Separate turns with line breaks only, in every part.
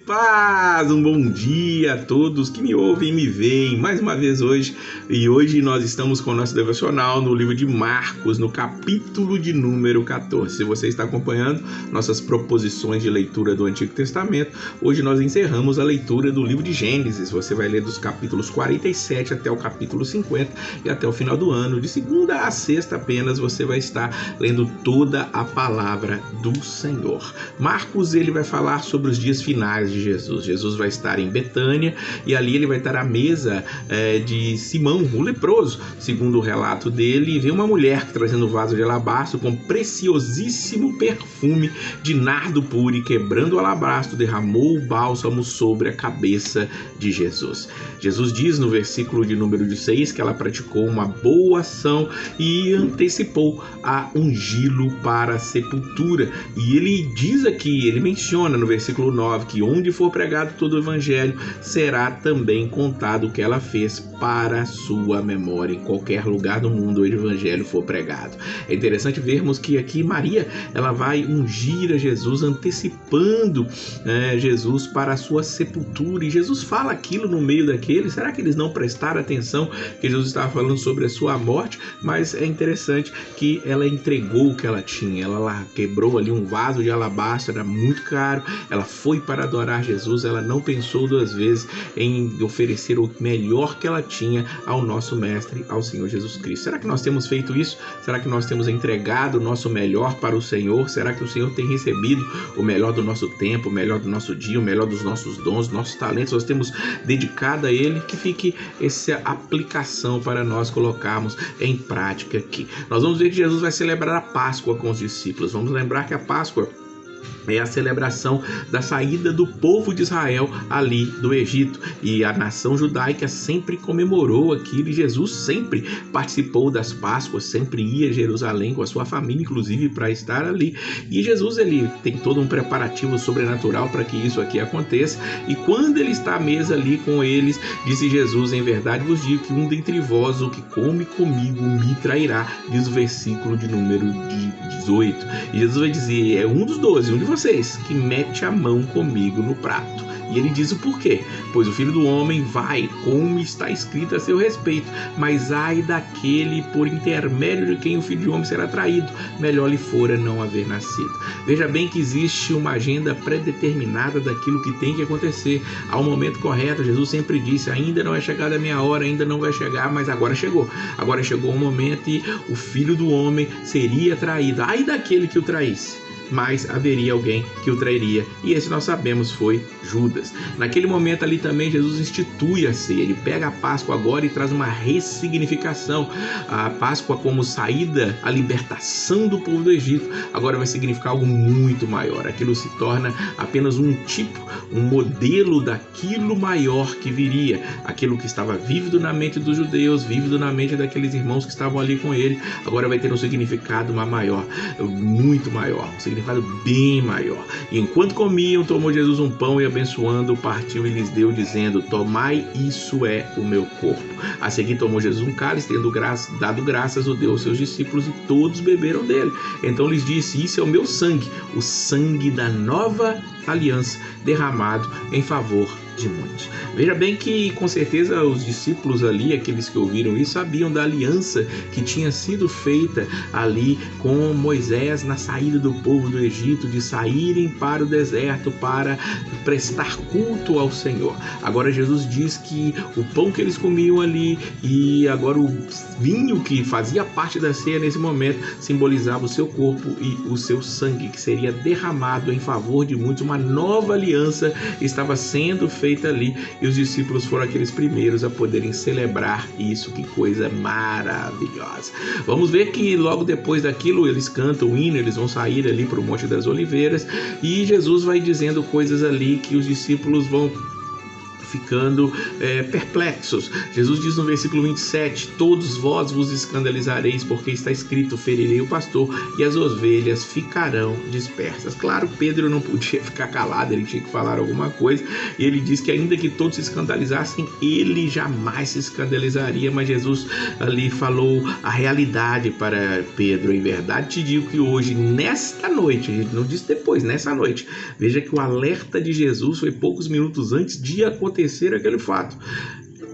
Paz, um bom dia a todos que me ouvem e me veem mais uma vez hoje. E hoje nós estamos com o nosso devocional no livro de Marcos, no capítulo de número 14. Se você está acompanhando nossas proposições de leitura do Antigo Testamento, hoje nós encerramos a leitura do livro de Gênesis. Você vai ler dos capítulos 47 até o capítulo 50 e até o final do ano. De segunda a sexta apenas você vai estar lendo toda a palavra do Senhor. Marcos, ele vai falar sobre os dias finais de Jesus. Jesus vai estar em Betânia e ali ele vai estar à mesa de Simão, o leproso. Segundo o relato dele, vê uma mulher trazendo um vaso de alabastro com preciosíssimo perfume de nardo puro e quebrando o alabastro, derramou o bálsamo sobre a cabeça de Jesus. Jesus diz no versículo de número 6 que ela praticou uma boa ação e antecipou a ungí-lo para a sepultura. E ele diz aqui, ele menciona no versículo 9 que onde for pregado todo o evangelho, será também contado o que ela fez para a sua memória, em qualquer lugar do mundo onde o evangelho for pregado. É interessante vermos que aqui Maria, ela vai ungir a Jesus, antecipando Jesus para a sua sepultura, e Jesus fala aquilo no meio daqueles. Será que eles não prestaram atenção que Jesus estava falando sobre a sua morte? Mas é interessante que ela entregou o que ela tinha, ela quebrou ali um vaso de alabastro, era muito caro, ela foi para adorar Jesus, ela não pensou duas vezes em oferecer o melhor que ela tinha ao nosso mestre, ao Senhor Jesus Cristo. Será que nós temos feito isso? Será que nós temos entregado o nosso melhor para o Senhor? Será que o Senhor tem recebido o melhor do nosso tempo, o melhor do nosso dia, o melhor dos nossos dons, nossos talentos? Nós temos dedicado a Ele? Que fique essa aplicação para nós colocarmos em prática aqui. Nós vamos ver que Jesus vai celebrar a Páscoa com os discípulos. Vamos lembrar que a Páscoa é a celebração da saída do povo de Israel ali do Egito, e a nação judaica sempre comemorou aquilo, e Jesus sempre participou das Páscoas, sempre ia a Jerusalém com a sua família, inclusive, para estar ali. E Jesus, ele tem todo um preparativo sobrenatural para que isso aqui aconteça, e quando ele está à mesa ali com eles, disse Jesus: em verdade vos digo que um dentre vós, o que come comigo, me trairá, diz o versículo de número 18. E Jesus vai dizer: é um dos 12, um de vocês que mete a mão comigo no prato. E ele diz o porquê: pois o Filho do Homem vai, como está escrito a seu respeito, mas ai daquele por intermédio de quem o Filho do Homem será traído, melhor lhe fora não haver nascido. Veja bem que existe uma agenda pré-determinada daquilo que tem que acontecer. Ao momento correto, Jesus sempre disse: ainda não é chegada a minha hora, ainda não vai chegar, mas agora chegou. Agora chegou o momento e o Filho do Homem seria traído. Ai daquele que o traísse, mas haveria alguém que o trairia, e esse nós sabemos foi Judas. Naquele momento ali também Jesus institui a ceia. Ele pega a Páscoa agora e traz uma ressignificação. A Páscoa como saída, a libertação do povo do Egito, agora vai significar algo muito maior. Aquilo se torna apenas um tipo, um modelo daquilo maior que viria. Aquilo que estava vívido na mente dos judeus, vívido na mente daqueles irmãos que estavam ali com ele, agora vai ter um significado maior, muito maior, um significado bem maior. E enquanto comiam, tomou Jesus um pão e, abençoando, partiu e lhes deu, dizendo: tomai, isso é o meu corpo. A seguir tomou Jesus um cálice, tendo dado graças, o deu aos seus discípulos, e todos beberam dele. Então lhes disse: isso é o meu sangue, o sangue da nova aliança, derramado em favor de muitos. Veja bem que com certeza os discípulos ali, aqueles que ouviram isso, sabiam da aliança que tinha sido feita ali com Moisés na saída do povo do Egito, de saírem para o deserto para prestar culto ao Senhor. Agora Jesus diz que o pão que eles comiam ali e agora o vinho que fazia parte da ceia nesse momento simbolizava o seu corpo e o seu sangue, que seria derramado em favor de muitos. Uma nova aliança estava sendo feita ali, e os discípulos foram aqueles primeiros a poderem celebrar isso. Que coisa maravilhosa. Vamos ver que logo depois daquilo eles cantam o hino, eles vão sair ali para o Monte das Oliveiras, e Jesus vai dizendo coisas ali que os discípulos vão ficando perplexos. Jesus diz no versículo 27, todos vós vos escandalizareis, porque está escrito, ferirei o pastor e as ovelhas ficarão dispersas. Claro, Pedro não podia ficar calado, ele tinha que falar alguma coisa, e ele diz que ainda que todos se escandalizassem, ele jamais se escandalizaria, mas Jesus ali falou a realidade para Pedro. Em verdade te digo que hoje, nesta noite, ele não disse depois, nessa noite, veja que o alerta de Jesus foi poucos minutos antes de acontecer aquele fato.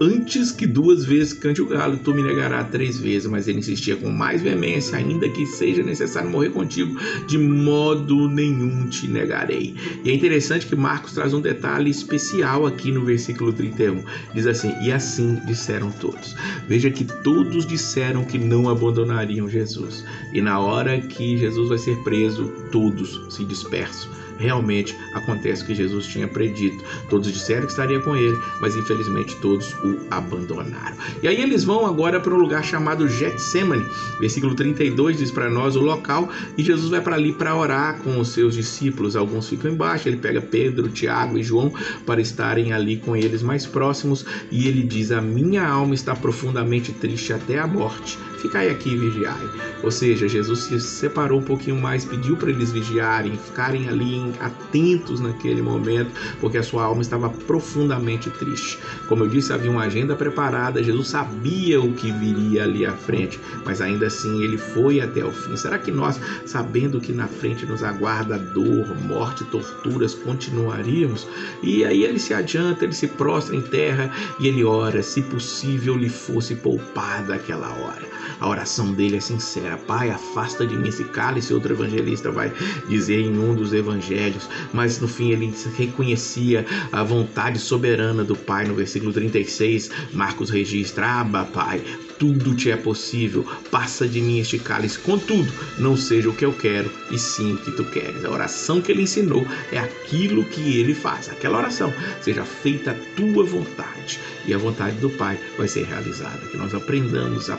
Antes que 2 vezes cante o galo, tu me negarás 3 vezes. Mas ele insistia com mais veemência, ainda que seja necessário morrer contigo, de modo nenhum te negarei. E é interessante que Marcos traz um detalhe especial aqui no versículo 31. Diz assim, e assim disseram todos. Veja que todos disseram que não abandonariam Jesus. E na hora que Jesus vai ser preso, todos se dispersam. Realmente acontece o que Jesus tinha predito. Todos disseram que estaria com ele, mas infelizmente todos o abandonaram. E aí eles vão agora para um lugar chamado Getsemane. Versículo 32 diz para nós o local, e Jesus vai para ali para orar com os seus discípulos. Alguns ficam embaixo, ele pega Pedro, Tiago e João para estarem ali com eles mais próximos, e ele diz, a minha alma está profundamente triste até a morte. Ficai aqui e vigiai. Ou seja, Jesus se separou um pouquinho mais, pediu para eles vigiarem, ficarem ali atentos naquele momento, porque a sua alma estava profundamente triste. Como eu disse, havia uma agenda preparada, Jesus sabia o que viria ali à frente, mas ainda assim ele foi até o fim. Será que nós, sabendo que na frente nos aguarda dor, morte, torturas, continuaríamos? E aí ele se adianta, ele se prostra em terra e ele ora, se possível lhe fosse poupada aquela hora. A oração dele é sincera. Pai, afasta de mim esse cálice. Outro evangelista vai dizer em um dos evangelhos, mas no fim ele reconhecia a vontade soberana do Pai. No versículo 36, Marcos registra, Abba, Pai, tudo te é possível, passa de mim este cálice, contudo, não seja o que eu quero, e sim o que tu queres. A oração que ele ensinou é aquilo que ele faz, aquela oração, seja feita a tua vontade, e a vontade do Pai vai ser realizada. Que nós aprendamos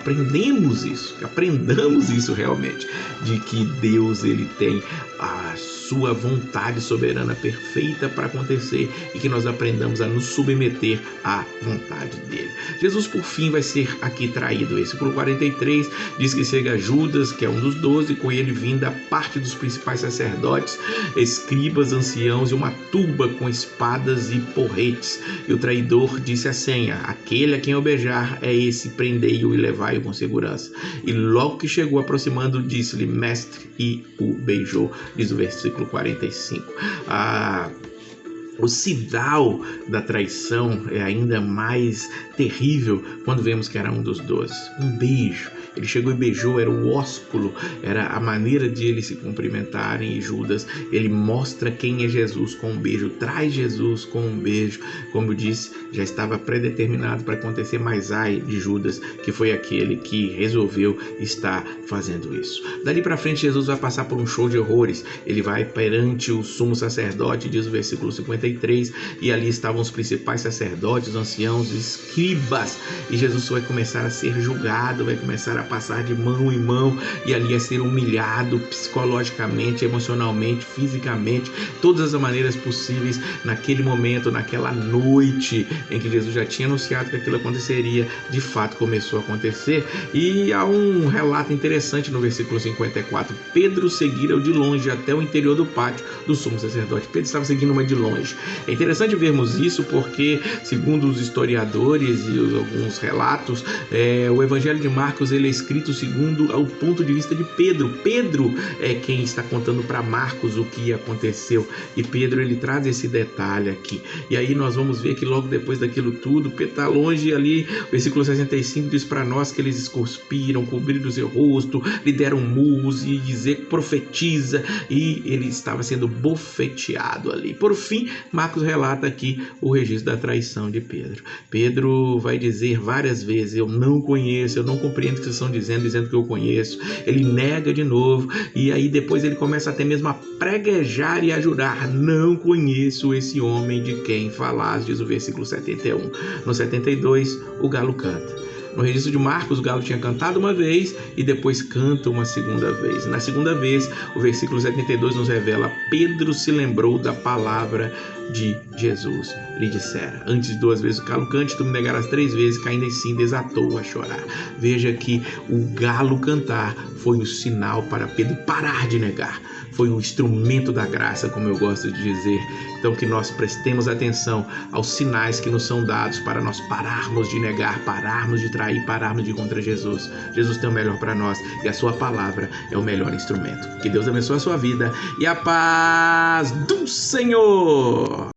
isso realmente, de que Deus ele tem a sua vontade soberana perfeita para acontecer, e que nós aprendamos a nos submeter à vontade dele. Jesus por fim vai ser aqui traído. Versículo 43 diz que chega Judas, que é um dos 12, com ele vinda a parte dos principais sacerdotes, escribas, anciãos e uma turba com espadas e porretes. E o traidor disse a senha, aquele a quem eu beijar é esse, prendei-o e levai-o com segurança. E logo que chegou aproximando, disse-lhe, mestre, e o beijou. Diz o versículo 45. O sinal da traição é ainda mais terrível quando vemos que era um dos 12. Um beijo. Ele chegou e beijou, era o ósculo, era a maneira de eles se cumprimentarem. E Judas, ele mostra quem é Jesus com um beijo, traz Jesus com um beijo. Como eu disse, já estava predeterminado para acontecer, mas ai de Judas, que foi aquele que resolveu estar fazendo isso. Dali para frente, Jesus vai passar por um show de horrores. Ele vai perante o sumo sacerdote, diz o versículo 53, e ali estavam os principais sacerdotes, os anciãos, os escribas, e Jesus vai começar a ser julgado, vai começar a passar de mão em mão, e ali a ser humilhado psicologicamente, emocionalmente, fisicamente, todas as maneiras possíveis. Naquele momento, naquela noite em que Jesus já tinha anunciado que aquilo aconteceria, de fato começou a acontecer. E há um relato interessante no versículo 54. Pedro seguira-o de longe até o interior do pátio do sumo sacerdote. Pedro estava seguindo uma de longe. É interessante vermos isso porque, segundo os historiadores e alguns relatos, o Evangelho de Marcos ele é escrito segundo o ponto de vista de Pedro. Pedro é quem está contando para Marcos o que aconteceu, e Pedro ele traz esse detalhe aqui. E aí nós vamos ver que logo depois daquilo tudo, Pedro está longe, e ali o versículo 65 diz para nós que eles escuspiram, cobriram o seu rosto, lhe deram murros e dizer que profetiza, e ele estava sendo bofeteado ali. Por fim, Marcos relata aqui o registro da traição de Pedro. Pedro vai dizer várias vezes, eu não conheço, eu não compreendo o que vocês estão dizendo que eu conheço. Ele nega de novo, e aí depois ele começa até mesmo a preguejar e a jurar, não conheço esse homem de quem falás, diz o versículo 71. No 72, o galo canta. No registro de Marcos, o galo tinha cantado uma vez e depois canta uma segunda vez. Na segunda vez, o versículo 72 nos revela, Pedro se lembrou da palavra de Jesus lhe dissera: antes de 2 vezes o galo cante, tu me negarás 3 vezes. Caindo em si, desatou a chorar. Veja que o galo cantar foi o sinal para Pedro parar de negar. Foi um instrumento da graça, como eu gosto de dizer. Então que nós prestemos atenção aos sinais que nos são dados para nós pararmos de negar, pararmos de trair, pararmos de ir contra Jesus. Jesus tem o melhor para nós e a sua palavra é o melhor instrumento. Que Deus abençoe a sua vida e a paz do Senhor.